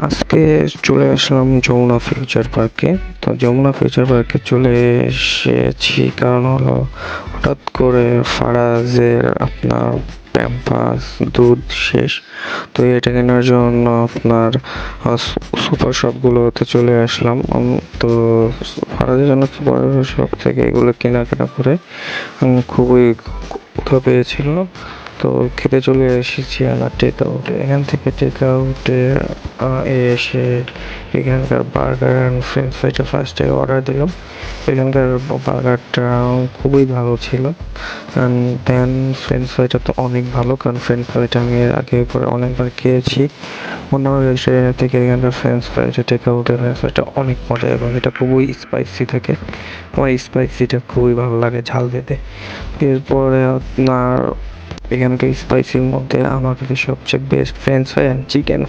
আজকে চলে আসলাম যমুনা ফিউচার পার্কে। তো যমুনা ফিউচার পার্কে চলে এসেছি কারণ হলো হঠাৎ করে ফারাজের আপনার প্যাম্পাস দুধ শেষ। তো এটা কেনার জন্য আপনার সুপার শপগুলোতে চলে আসলাম। তো ফারাজের জন্য সুপার শপ থেকে এগুলো কেনাকাটা করে আমি খুবই ক্ষুধা পেয়েছিল। তো খেতে চলে এসেছি আমার টেক আউটে। এখান থেকে টেক আউটে এসে এখানকার বার্গার অ্যান্ড ফ্রেঞ্চ ফ্রাইটা ফার্স্টে অর্ডার দিলাম। এখানকার বার্গারটা খুবই ভালো ছিল। অ্যান্ড দেন ফ্রেঞ্চ ফ্রাইটা তো অনেক ভালো, কারণ ফ্রেঞ্চ ফ্রাইটা আমি এর আগে করে অনেকবার খেয়েছি। মনে হয় সে থেকে এখানকার ফ্রেঞ্চ ফ্রাইটা টেক আউটের ফ্রেঞ্চ ফ্রাইটা অনেক মজা এবং এটা খুবই স্পাইসি থাকে। আমার স্পাইসিটা খুবই ভালো লাগে ঝাল খেতে। এরপরে আপনার এখানকার স্পাইসির মধ্যে আমার কাছে সবচেয়ে best french fry and chicken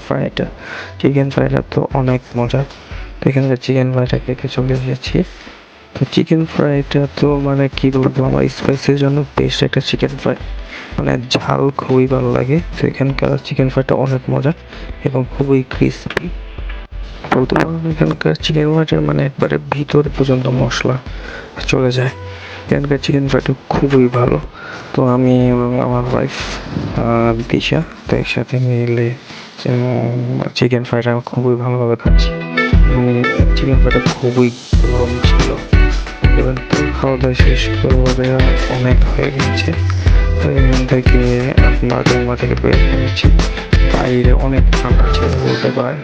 ফ্রাইটা তো অনেক মজা। তো এখানকার চিকেন ফ্রাইটা খেতে চলে এসেছি। তো চিকেন ফ্রাইটা তো মানে কি বলবো, আমার স্পাইসির জন্য বেস্ট একটা চিকেন ফ্রাই, মানে ঝাল খুবই ভালো লাগে। তো এখানকার চিকেন ফ্রাইটা অনেক মজা এবং খুবই ক্রিস্পি। বলতে পারো এখানকার চিকেন ফ্রাইটার মানে একবারে ভিতরে পর্যন্ত মশলা চলে যায়। এখানকার চিকেন ফ্রাইটা খুবই ভালো। তো আমি এবং আমার ওয়াইফ দিশা তো একসাথে মিলে চিকেন ফ্রাইটা খুবই ভালোভাবে খাচ্ছি এবং চিকেন ফ্রাইটা খুবই গরম ছিল। এবার তো খাওয়া দাওয়া শেষ করবো, অনেক হয়ে গেছে। তো এখান থেকে আপনার রুমা থেকে বের হয়েছি। বাইরে অনেক ঠান্ডা ছিল বলতে পারেন।